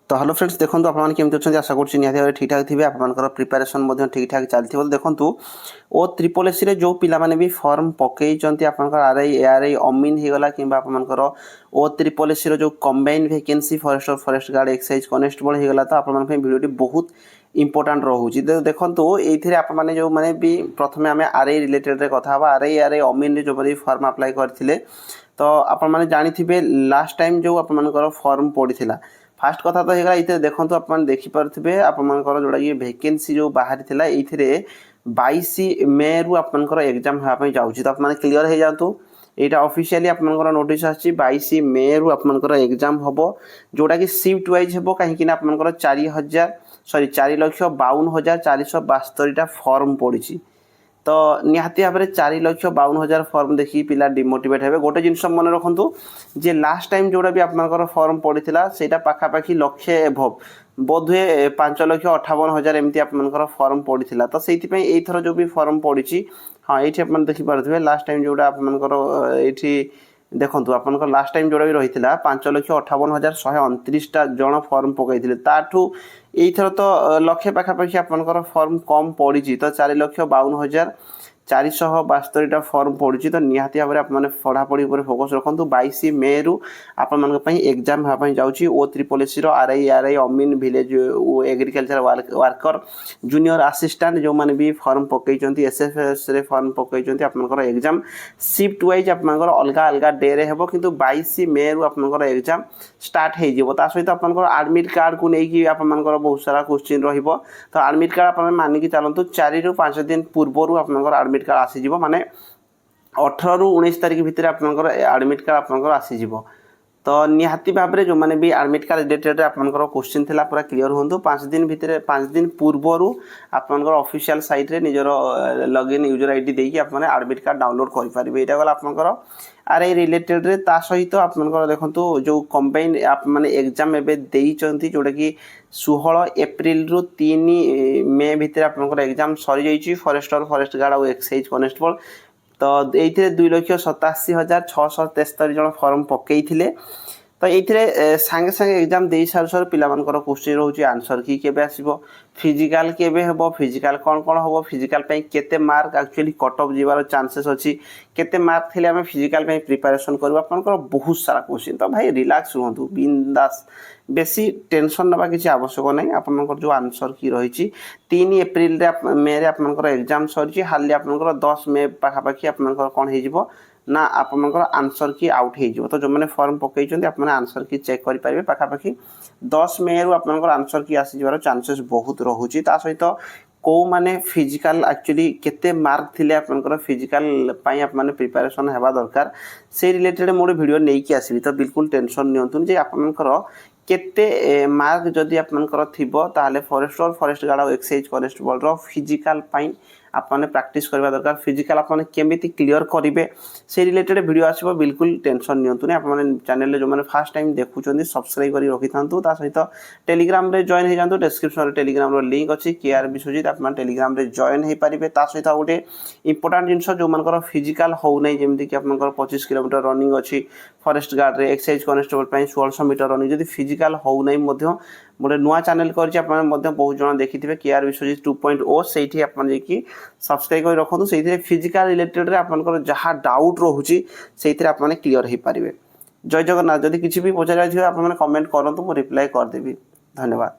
तो hello friends देखो आपने केमती अच्छा आशा कर निहती भाव ठीक ठाक थे आपर प्रिपेरेसन ठीक ठाक चलती देखो ओ ट्रिपल एसी जो पिलाने भी फर्म पकई आप आरआई एआरआई अमीन होगला कि आपर ओ ट्रिपल एसी जो combine vacancy forester forest guard excise constable होगला तो आप भिडियोटी बहुत इंपोर्टाट रोचे देखो ये आपने जो मैंने भी प्रथम आम आरआई रिलेटेड कथा आरआई एआरआई अमीन जो फर्म अप्लाई करते तो आपने जानी लास्ट टाइम जो आपर फर्म पड़ा फास्ट कथा तो होगा ये देखो आप देखिपे आपर जोड़ा ये वैकेंसी जो बाहरी था ये 22 मे रु आपर एग्जाम हाँपाई जाऊँगी तो आपने क्लीयर हो जातु यहाँ ऑफिशियली आपर नोटिस आसी 22 मे रु आपर एग्जाम हम जोटा कि शिफ्ट वाइज हम कहीं आपर 4,52,472 फर्म पड़ी तो निहाती भाव में 4,52,000 फर्म देखिए पिला डिमोटिवेट हे गोटे जिनस मन रखु जे लास्ट टाइम जोड़ा भी आपर फर्म पड़ा से पाखापाखि लक्षे एभव बोधे 5,58,000 एमती आपर फर्म पड़ा तो से यथर जो भी फर्म पड़ी हाँ ये आप देखिपे लास्ट टाइम जोड़ा आपर ये देखो आप लास्ट टाइम जोड़ा भी रही है 5,58,129 जन फर्म पकई ताठू यथर तो लक्षे पाखापाखि आपर फर्म कम पड़ी तो 4,62,472 फर्म पड़ी तो निहाती भाव में आपने पढ़ापढ़ी फोकस रखु 22 मे रु आप एग्जाम हाँपाई जाऊँगी O triple S C RI ARI अमीन village agriculture worker junior assistant जो मैंने भी फर्म पकई एसएफएस रे फर्म पकई आपर एग्जाम शिफ्ट वाइज आपर अलग अलग डे रे हेबो किंतु 22 मे रु आपर एग्जाम स्टार्ट हो सहित आपर एडमिट कार्ड को लेकिन आपर बहुत सारा क्वेश्चन रहिबो तो एडमिट कार्ड आप मानिकी चलतु 4 रु 5 दिन पूर्व आपर एडमिट कार्ड आसीज माने 18 रु 19 तारिख भितर आपर एडमिट कार्ड आपर आसीज तो निहाती भाव में जो मैंने भी एडमिट कार्ड रिलेटेड आपर क्वेश्चन थी पूरा क्लीयर हूँ 5 दिन भितर 5 दिन पूर्वर आपर ऑफिशियल साइट रे निजर लॉगिन यूजर आईडी देकी आप एडमिट कार्ड डाउनलोड करेंगे यहाँ गला आपर आरआई रिलेटेड रे ता सहित आपर देखो जो कंबाइन आप माने एग्जाम एवं जोटा कि 16 एप्रिल रु 3 मे भितर आपर एग्जाम सरी जाइए फरेस्टर फरेस्ट गार्ड और एक्साइज कनेस्टेबल तो ये 2,87,673 जन फर्म पकई तो ये सांगे सांगे एग्जाम दे सारू सारू पिला क्वेश्चन रोचे आंसर की केबे आसीबो फिजिकल केबे हेबो फिजिकल कौन कौन हेबो फिजिकल पे केते मार्क एक्चुअली कट ऑफ जीवार चांसेस अच्छी केते मार्क थिले आमे फिजिकल पे प्रिपरेशन करबो आपनकर बहुत सारा क्वेश्चन तो भाई रिलैक्स रहंतु बिंदास बेसी टेंशन नबा किसी आवश्यक नहीं आपनकर जो आंसर की रही 3 एप्रिल मे रे आपनकर एग्जाम सरी हाली आपनकर 10 मे पाखापाखि आपनकर कौन हो ना आपनकर आंसर की आउट हो तो जो मैंने फॉर्म पकई आपने आंसर की चेक करेंगे पाखापाखि 10 मे रु आपनकर आंसर की आसीबार चांसेस बहुत रोचे ता सहित कौ माने फिजिकल एक्चुअली केते मार्क थिले आपनकर फिजिकल पाई आपने प्रिपरेशन हेबा दरकार से रिलेटेड मोर वीडियो नहीं कि आसबि तो बिल्कुल टेंशन नियंतुन जे आपनकर केते मार्क जदि आपनकर थिबो ताले फॉरेस्टर फॉरेस्ट गार्ड और एक्साइज कनेस्टेबल रो फिजिकल पाई आपने प्रैक्टिस करबा दरकार फिजिकल आपने केमिति क्लियर करेंगे से रिलेटेड वीडियो आसो बिल्कुल टेंशन नियंतुनी आपने चैनल जो मैंने फर्स्ट टाइम देखुं सब्सक्राइब कर रखि था सहित टेलीग्राम रे जॉइन हो जातु डिस्क्रिप्शन टेलीग्राम रो लिंक अच्छी केआर विश्वजित आप टेलीग्राम रे जॉइन हो पारे सहित गोटे इंपोर्टाट जिनस जो मन फिजिकल हो नहीं जमीक आप 25 किलोमीटर रनिंग अच्छी फॉरेस्ट गार्ड रे एक्साइज कनेस्टेबल 1600 मीटर रनिंग जब फिजिकल हो नहीं गोटे नुआ चैनल कर बहुत जन देखिए केआर विश्वजित 2.0 से आपकी सब्सक्राइब कर रखुद से फिजिकल रिलेटेड आपंकर जहाँ डाउट रोचे से आपने क्लीयर हो पारे जय जगन्नाथ जदि किसी भी पचार आप कमेंट करूँ मुझे रिप्लाई करदेवी धन्यवाद।